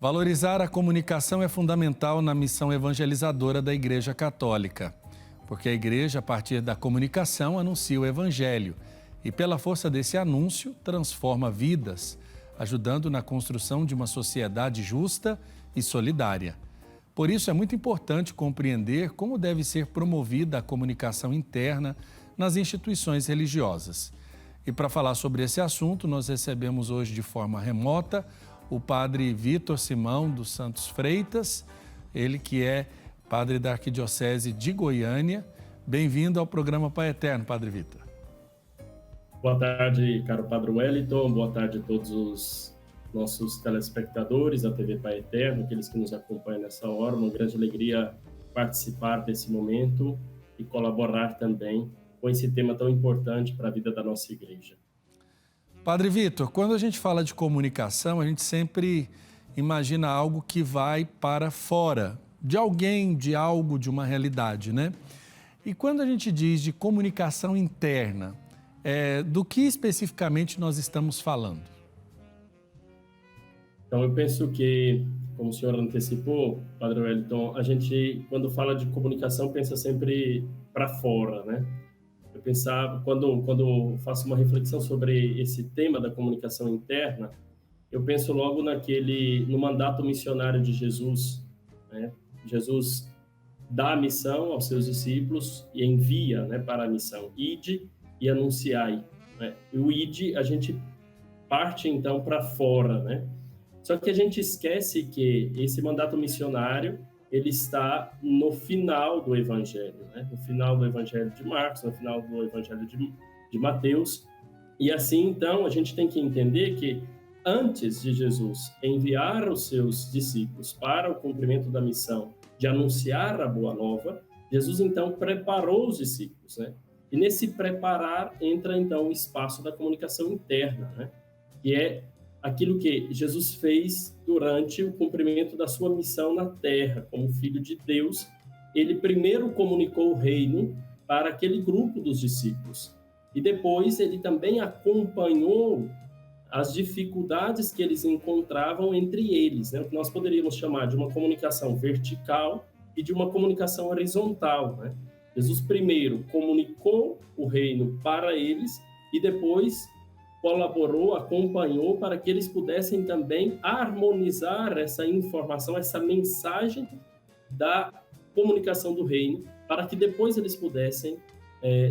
Valorizar a comunicação é fundamental na missão evangelizadora da Igreja Católica, porque a Igreja, a partir da comunicação, anuncia o Evangelho e, pela força desse anúncio, transforma vidas, ajudando na construção de uma sociedade justa e solidária. Por isso, é muito importante compreender como deve ser promovida a comunicação interna nas instituições religiosas. E para falar sobre esse assunto, nós recebemos hoje de forma remota o padre Vítor Simão dos Santos Freitas, ele que é padre da Arquidiocese de Goiânia. Bem-vindo ao programa Pai Eterno, padre Vítor. Boa tarde, caro padre Wellington, boa tarde a todos os nossos telespectadores da TV Pai Eterno, aqueles que nos acompanham nessa hora. Uma grande alegria participar desse momento e colaborar também com esse tema tão importante para a vida da nossa igreja. Padre Vítor, quando a gente fala de comunicação, a gente sempre imagina algo que vai para fora de alguém, de algo, de uma realidade, né? E quando a gente diz de comunicação interna, do que especificamente nós estamos falando? Então, eu penso que, como o senhor antecipou, padre Wellington, a gente, quando fala de comunicação, pensa sempre para fora, né? Eu pensava, quando faço uma reflexão sobre esse tema da comunicação interna, eu penso logo no mandato missionário de Jesus, né? Jesus dá a missão aos seus discípulos e envia, né, para a missão. Ide e anunciai, né? E o ide, a gente parte então para fora, né? Só que a gente esquece que esse mandato missionário ele está no final do Evangelho, né? No final do Evangelho de Marcos, no final do Evangelho de Mateus. E assim, então, a gente tem que entender que antes de Jesus enviar os seus discípulos para o cumprimento da missão de anunciar a Boa Nova, Jesus, então, preparou os discípulos, né? E nesse preparar entra, então, o espaço da comunicação interna, né? Que é aquilo que Jesus fez durante o cumprimento da sua missão na Terra, como Filho de Deus. Ele primeiro comunicou o reino para aquele grupo dos discípulos e depois ele também acompanhou as dificuldades que eles encontravam entre eles, né? O que nós poderíamos chamar de uma comunicação vertical e de uma comunicação horizontal, né? Jesus primeiro comunicou o reino para eles e depois colaborou, acompanhou para que eles pudessem também harmonizar essa informação, essa mensagem da comunicação do reino, para que depois eles pudessem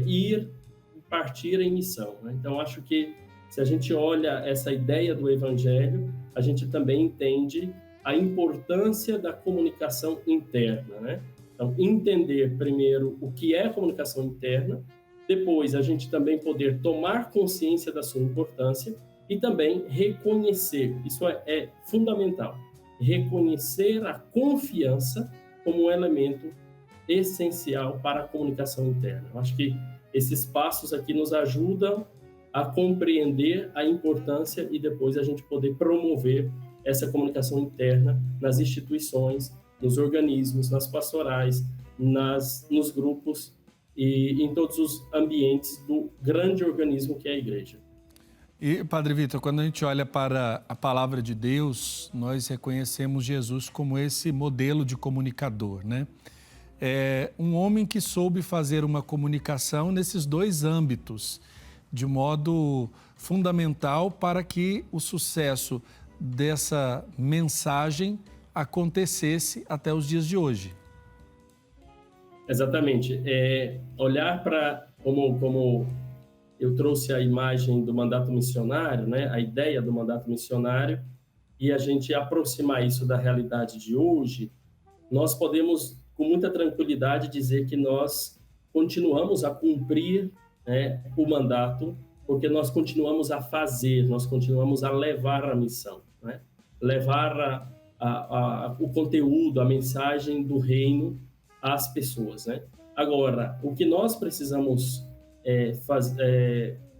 ir e partir em missão, né? Então, acho que se a gente olha essa ideia do Evangelho, a gente também entende a importância da comunicação interna, né? Então, entender primeiro o que é a comunicação interna, depois a gente também poder tomar consciência da sua importância e também reconhecer, isso é fundamental, reconhecer a confiança como um elemento essencial para a comunicação interna. Eu acho que esses passos aqui nos ajudam a compreender a importância e depois a gente poder promover essa comunicação interna nas instituições, nos organismos, nas pastorais, nos grupos e em todos os ambientes do grande organismo que é a Igreja. E, padre Vítor, quando a gente olha para a palavra de Deus, nós reconhecemos Jesus como esse modelo de comunicador, né? É um homem que soube fazer uma comunicação nesses dois âmbitos, de modo fundamental para que o sucesso dessa mensagem acontecesse até os dias de hoje. Exatamente. Olhar para, como eu trouxe a imagem do mandato missionário, né, a ideia do mandato missionário, e a gente aproximar isso da realidade de hoje, nós podemos, com muita tranquilidade, dizer que nós continuamos a cumprir, né, o mandato, porque nós continuamos a fazer, nós continuamos a levar a missão, né? Levar o conteúdo, a mensagem do reino às pessoas, né? Agora, o que nós precisamos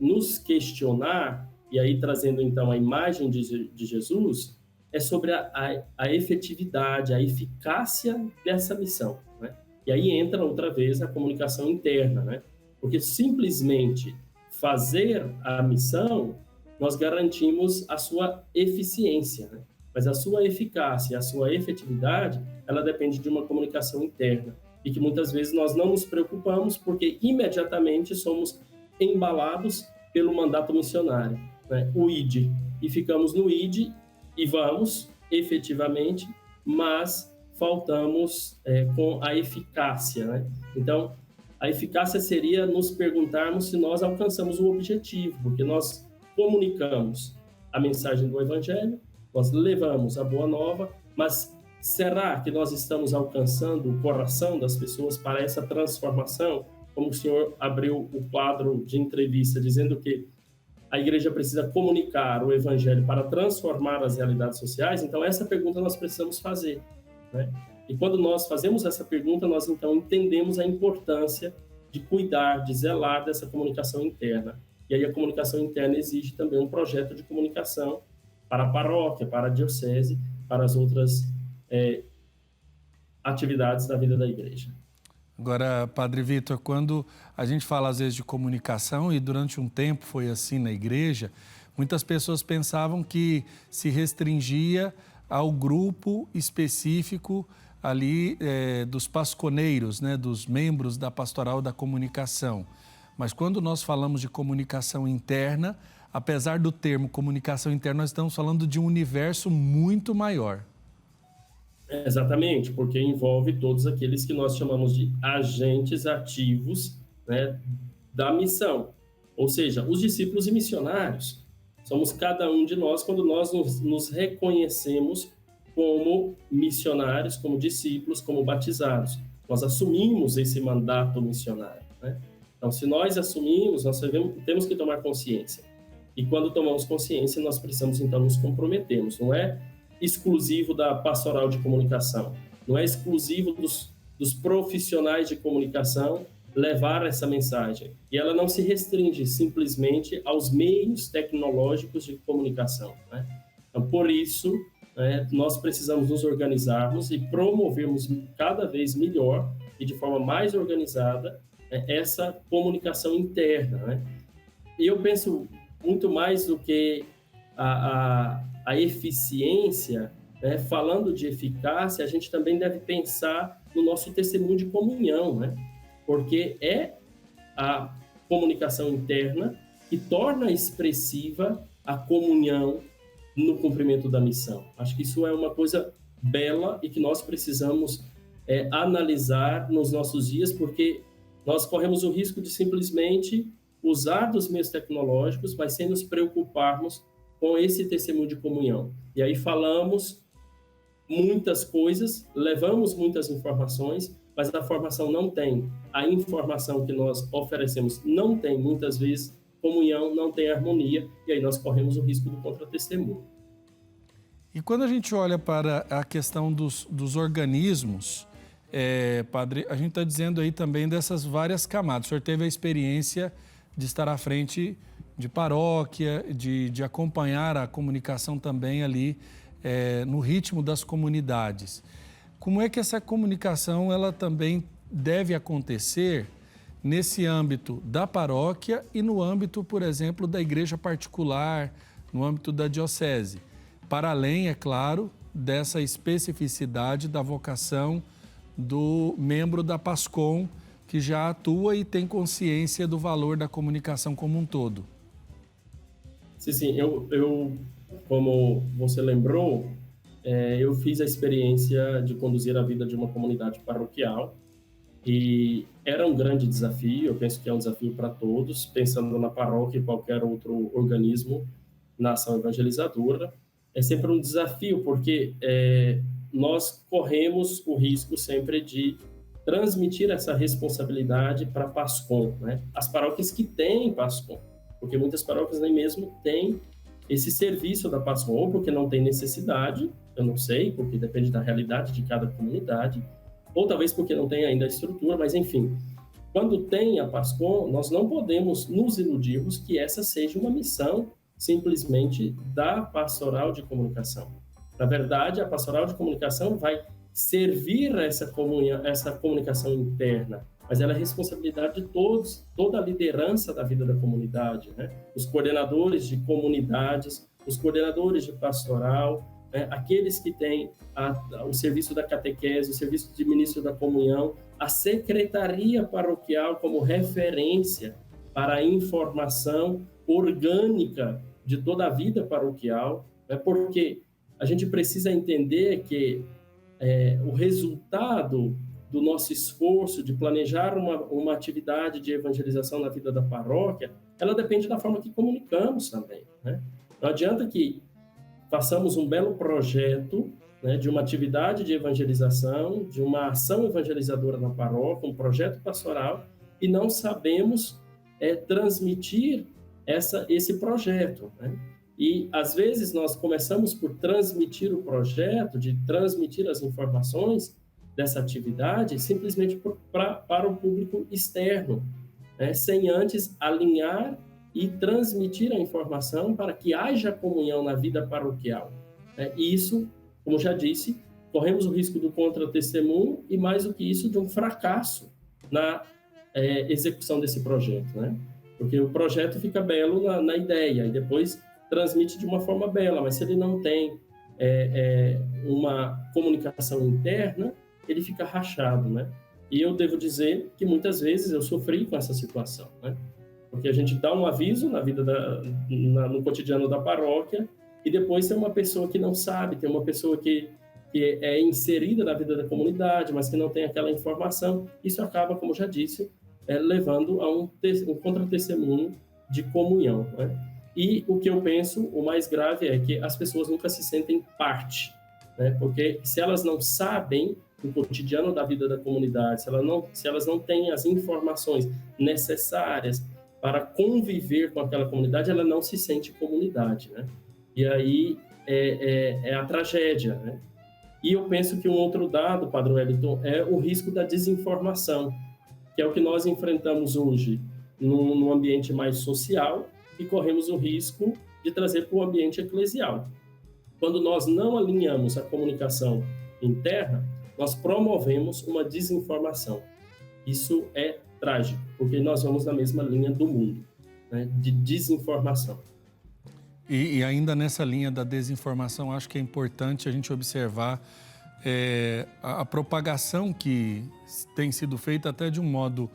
nos questionar, e aí trazendo então a imagem de Jesus, é sobre a efetividade, a eficácia dessa missão, né? E aí entra outra vez a comunicação interna, né? Porque simplesmente fazer a missão, nós garantimos a sua eficiência, né? mas a sua eficácia, a sua efetividade, ela depende de uma comunicação interna, e que muitas vezes nós não nos preocupamos porque imediatamente somos embalados pelo mandato missionário, né? O ID, e ficamos no ID e vamos, efetivamente, mas faltamos com a eficácia, né? Então, a eficácia seria nos perguntarmos se nós alcançamos o objetivo, porque nós comunicamos a mensagem do Evangelho, nós levamos a Boa Nova, mas será que nós estamos alcançando o coração das pessoas para essa transformação? Como o senhor abriu o quadro de entrevista dizendo que a igreja precisa comunicar o Evangelho para transformar as realidades sociais, então essa pergunta nós precisamos fazer, né? E quando nós fazemos essa pergunta, nós então entendemos a importância de cuidar, de zelar dessa comunicação interna. E aí a comunicação interna exige também um projeto de comunicação para a paróquia, para a diocese, para as outras atividades da vida da igreja. Agora, Padre Vitor, quando a gente fala às vezes de comunicação, e durante um tempo foi assim na igreja, muitas pessoas pensavam que se restringia ao grupo específico ali dos pasconeiros, né, dos membros da pastoral da comunicação. Mas quando nós falamos de comunicação interna, apesar do termo comunicação interna, nós estamos falando de um universo muito maior. Exatamente, porque envolve todos aqueles que nós chamamos de agentes ativos, né, da missão. Ou seja, os discípulos e missionários. Somos cada um de nós quando nós nos reconhecemos como missionários, como discípulos, como batizados. Nós assumimos esse mandato missionário, né? Então, se nós assumimos, nós temos que tomar consciência. E quando tomamos consciência, nós precisamos, então, nos comprometermos. Não é exclusivo da pastoral de comunicação, não é exclusivo dos profissionais de comunicação levar essa mensagem. E ela não se restringe simplesmente aos meios tecnológicos de comunicação, né? Então, por isso, nós precisamos nos organizarmos e promovermos cada vez melhor e de forma mais organizada essa comunicação interna, né? E eu penso muito mais do que a eficiência, né? Falando de eficácia, a gente também deve pensar no nosso testemunho de comunhão, né? Porque é a comunicação interna que torna expressiva a comunhão no cumprimento da missão. Acho que isso é uma coisa bela e que nós precisamos analisar nos nossos dias, porque nós corremos o risco de simplesmente usar dos meios tecnológicos, mas sem nos preocuparmos com esse testemunho de comunhão. E aí falamos muitas coisas, levamos muitas informações, mas a formação não tem. A informação que nós oferecemos não tem, muitas vezes, comunhão, não tem harmonia, e aí nós corremos o risco do contra-testemunho. E quando a gente olha para a questão dos organismos, Padre, a gente está dizendo aí também dessas várias camadas. O senhor teve a experiência de estar à frente de paróquia, de acompanhar a comunicação também ali no ritmo das comunidades. Como é que essa comunicação ela também deve acontecer nesse âmbito da paróquia e no âmbito, por exemplo, da igreja particular, no âmbito da diocese? Para além, é claro, dessa especificidade da vocação do membro da PASCOM, que já atua e tem consciência do valor da comunicação como um todo. Sim, eu como você lembrou, eu fiz a experiência de conduzir a vida de uma comunidade paroquial e era um grande desafio, eu penso que é um desafio para todos, pensando na paróquia e qualquer outro organismo na ação evangelizadora. É sempre um desafio, porque nós corremos o risco sempre de transmitir essa responsabilidade para a PASCOM, né? As paróquias que têm PASCOM, porque muitas paróquias nem mesmo têm esse serviço da PASCOM, ou porque não tem necessidade, eu não sei, porque depende da realidade de cada comunidade, ou talvez porque não tem ainda a estrutura, mas enfim, quando tem a PASCOM, nós não podemos nos iludirmos que essa seja uma missão simplesmente da pastoral de comunicação. Na verdade, a pastoral de comunicação vai servir essa comunicação interna, mas ela é responsabilidade de todos, toda a liderança da vida da comunidade, né? Os coordenadores de comunidades, os coordenadores de pastoral, né? Aqueles que têm o serviço da catequese, o serviço de ministro da comunhão, a secretaria paroquial como referência para a informação orgânica de toda a vida paroquial, né? Porque a gente precisa entender que o resultado do nosso esforço de planejar uma atividade de evangelização na vida da paróquia, ela depende da forma que comunicamos também, né? Não adianta que façamos um belo projeto, né, de uma atividade de evangelização, de uma ação evangelizadora na paróquia, um projeto pastoral, e não sabemos transmitir esse projeto, né? E, às vezes, nós começamos por transmitir o projeto, de transmitir as informações dessa atividade, simplesmente para o público externo, né? Sem antes alinhar e transmitir a informação para que haja comunhão na vida paroquial, né? E isso, como já disse, corremos o risco do contra-testemunho e, mais do que isso, de um fracasso na execução desse projeto, né? Porque o projeto fica belo na ideia e depois transmite de uma forma bela, mas se ele não tem uma comunicação interna, ele fica rachado, né? E eu devo dizer que muitas vezes eu sofri com essa situação, né? Porque a gente dá um aviso na vida no cotidiano da paróquia e depois tem uma pessoa que não sabe, tem uma pessoa que é inserida na vida da comunidade, mas que não tem aquela informação. Isso acaba, como já disse, levando a um contra-testemunho de comunhão, né? E o que eu penso, o mais grave é que as pessoas nunca se sentem parte, né? Porque se elas não sabem o cotidiano da vida da comunidade, se elas não têm as informações necessárias para conviver com aquela comunidade, ela não se sente comunidade, né? E aí é a tragédia, né? E eu penso que um outro dado, Padre Wellington, é o risco da desinformação, que é o que nós enfrentamos hoje num ambiente mais social e corremos o risco de trazer para o ambiente eclesial. Quando nós não alinhamos a comunicação interna, nós promovemos uma desinformação. Isso é trágico, porque nós vamos na mesma linha do mundo, né, de desinformação. E ainda nessa linha da desinformação, acho que é importante a gente observar a propagação que tem sido feita até de um modo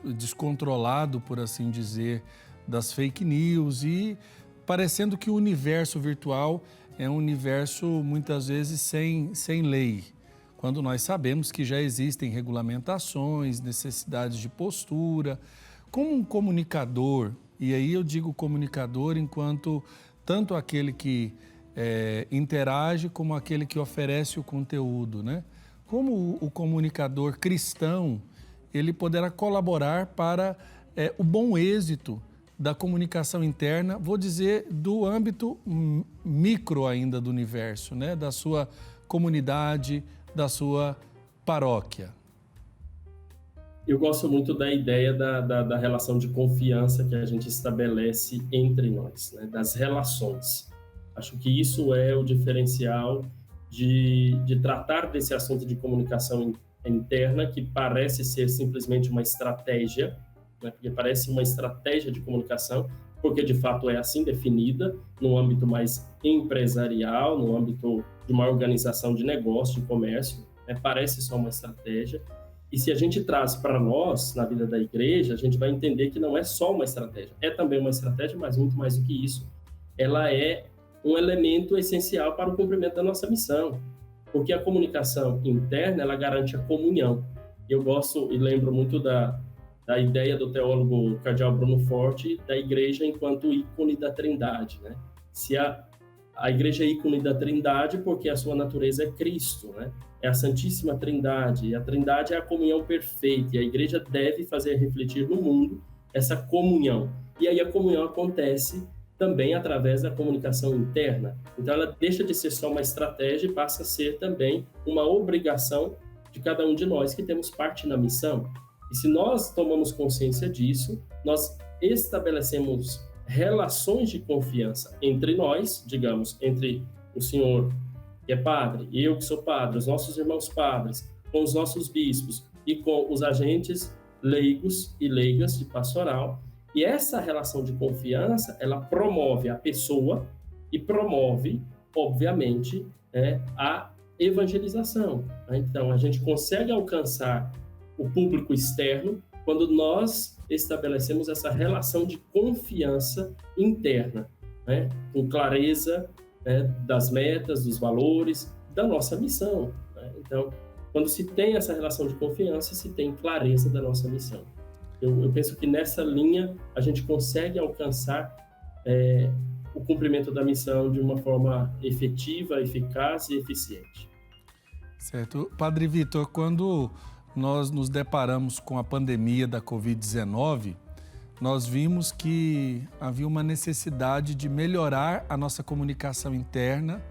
descontrolado, por assim dizer, das fake news e parecendo que o universo virtual é um universo muitas vezes sem lei, quando nós sabemos que já existem regulamentações, necessidades de postura. Como um comunicador, e aí eu digo comunicador enquanto tanto aquele que interage como aquele que oferece o conteúdo, né? Como o comunicador cristão, ele poderá colaborar para o bom êxito da comunicação interna, vou dizer, do âmbito micro ainda do universo, né? Da sua comunidade, da sua paróquia. Eu gosto muito da ideia da relação de confiança que a gente estabelece entre nós, né? Das relações. Acho que isso é o diferencial de tratar desse assunto de comunicação interna, que parece ser simplesmente uma estratégia, né? Porque parece uma estratégia de comunicação, porque de fato é assim definida, no âmbito mais empresarial, no âmbito de uma organização de negócio, de comércio, né? Parece só uma estratégia. E se a gente traz para nós, na vida da igreja, a gente vai entender que não é só uma estratégia. É também uma estratégia, mas muito mais do que isso. Ela é um elemento essencial para o cumprimento da nossa missão. Porque a comunicação interna, ela garante a comunhão. Eu gosto e lembro muito da ideia do teólogo cardeal Bruno Forte, da igreja enquanto ícone da Trindade, né? Se a igreja é ícone da Trindade porque a sua natureza é Cristo, né? É a Santíssima Trindade, e a Trindade é a comunhão perfeita, e a igreja deve fazer refletir no mundo essa comunhão. E aí a comunhão acontece também através da comunicação interna. Então ela deixa de ser só uma estratégia e passa a ser também uma obrigação de cada um de nós que temos parte na missão. E se nós tomamos consciência disso, nós estabelecemos relações de confiança entre nós, digamos, entre o senhor que é padre, eu que sou padre, os nossos irmãos padres, com os nossos bispos e com os agentes leigos e leigas de pastoral. E essa relação de confiança, ela promove a pessoa, e promove, obviamente, a evangelização. Então, a gente consegue alcançar o público externo quando nós estabelecemos essa relação de confiança interna, né? Com clareza, das metas, dos valores, da nossa missão, né? Então, quando se tem essa relação de confiança, se tem clareza da nossa missão. Eu penso que nessa linha a gente consegue alcançar o cumprimento da missão de uma forma efetiva, eficaz e eficiente. Certo. Padre Vitor, quando nós nos deparamos com a pandemia da Covid-19, nós vimos que havia uma necessidade de melhorar a nossa comunicação interna,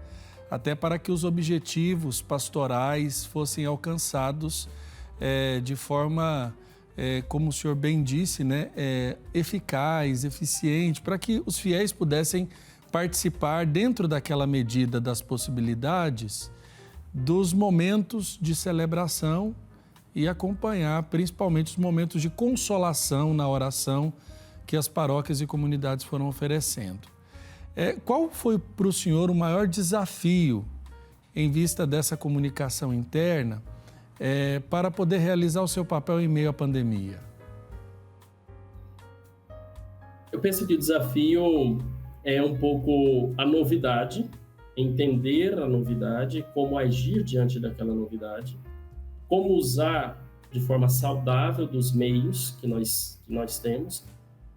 até para que os objetivos pastorais fossem alcançados de forma, como o senhor bem disse, né, eficaz, eficiente, para que os fiéis pudessem participar, dentro daquela medida das possibilidades, dos momentos de celebração e acompanhar principalmente os momentos de consolação na oração que as paróquias e comunidades foram oferecendo. Qual foi para o senhor o maior desafio em vista dessa comunicação interna para poder realizar o seu papel em meio à pandemia? Eu penso que o desafio é um pouco a novidade, entender a novidade, como agir diante daquela novidade, como usar de forma saudável dos meios que nós temos.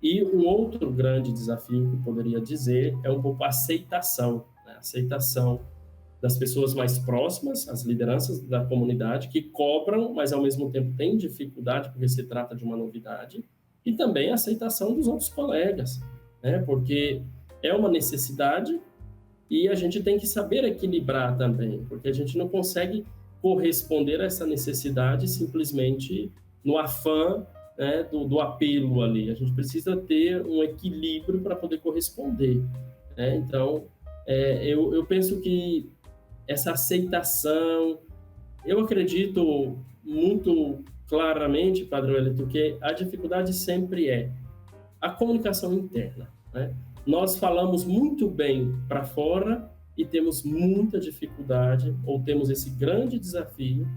E um outro grande desafio que eu poderia dizer é um pouco a aceitação, né? A aceitação das pessoas mais próximas, as lideranças da comunidade, que cobram, mas ao mesmo tempo têm dificuldade porque se trata de uma novidade, e também a aceitação dos outros colegas, né? Porque é uma necessidade e a gente tem que saber equilibrar também, porque a gente não consegue corresponder a essa necessidade simplesmente no afã, né, do apelo ali. A gente precisa ter um equilíbrio para poder corresponder, né? Então, eu penso que essa aceitação, eu acredito muito claramente, Padre Wellington, que a dificuldade sempre é a comunicação interna, né? Nós falamos muito bem para fora e temos muita dificuldade, ou temos esse grande desafio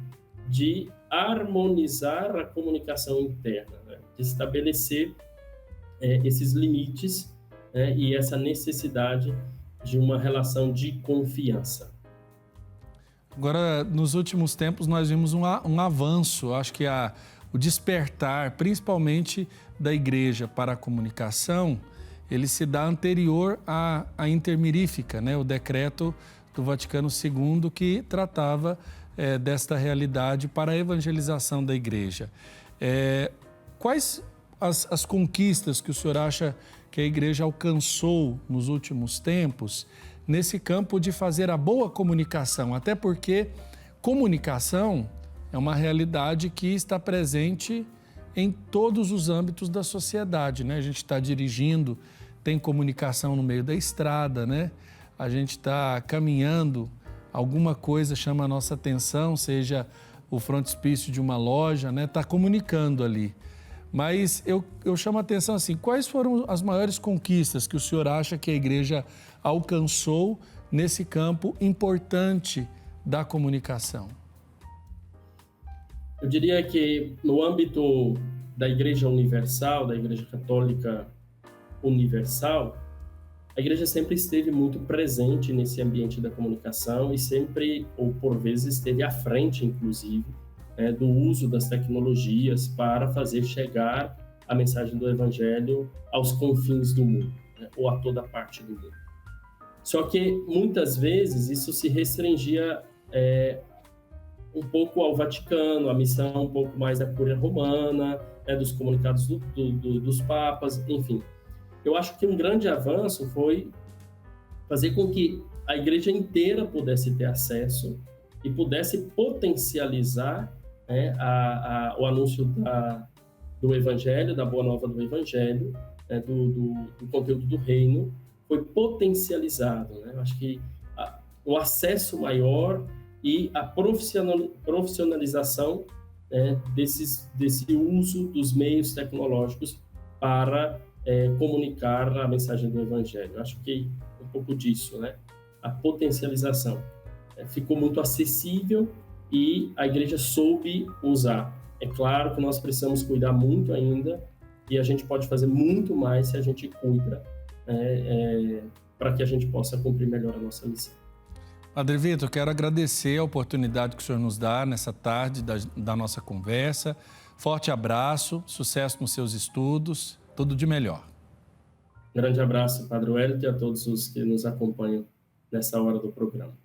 de harmonizar a comunicação interna, né? De estabelecer esses limites, né? E essa necessidade de uma relação de confiança. Agora, nos últimos tempos, nós vimos um avanço, acho que o despertar, principalmente da Igreja para a comunicação, ele se dá anterior à intermirífica, né? O decreto do Vaticano II que tratava desta realidade para a evangelização da Igreja. Quais as conquistas que o senhor acha que a Igreja alcançou nos últimos tempos nesse campo de fazer a boa comunicação? Até porque comunicação é uma realidade que está presente em todos os âmbitos da sociedade, né? A gente está dirigindo, tem comunicação no meio da estrada, né? A gente está caminhando, alguma coisa chama a nossa atenção, seja o frontispício de uma loja, né? Está comunicando ali. Mas eu chamo a atenção assim, quais foram as maiores conquistas que o senhor acha que a Igreja alcançou nesse campo importante da comunicação? Eu diria que no âmbito da Igreja Universal, da Igreja Católica Universal, a Igreja sempre esteve muito presente nesse ambiente da comunicação e sempre, ou por vezes, esteve à frente, inclusive, do uso das tecnologias para fazer chegar a mensagem do Evangelho aos confins do mundo, né? Ou a toda parte do mundo. Só que, muitas vezes, isso se restringia um pouco ao Vaticano, a missão um pouco mais da Cúria Romana, dos comunicados dos papas, enfim. Eu acho que um grande avanço foi fazer com que a Igreja inteira pudesse ter acesso e pudesse potencializar o anúncio do Evangelho, da Boa Nova do Evangelho, do conteúdo do Reino, foi potencializado, né? Eu acho que o acesso maior e a profissionalização desse uso dos meios tecnológicos para comunicar a mensagem do Evangelho. Acho que um pouco disso, né? A potencialização. Ficou muito acessível e a igreja soube usar. É claro que nós precisamos cuidar muito ainda e a gente pode fazer muito mais se a gente cuida, para que a gente possa cumprir melhor a nossa missão. Padre Vitor, quero agradecer a oportunidade que o senhor nos dá nessa tarde da nossa conversa. Forte abraço, sucesso nos seus estudos, tudo de melhor. Grande abraço, Padre Wellington, e a todos os que nos acompanham nessa hora do programa.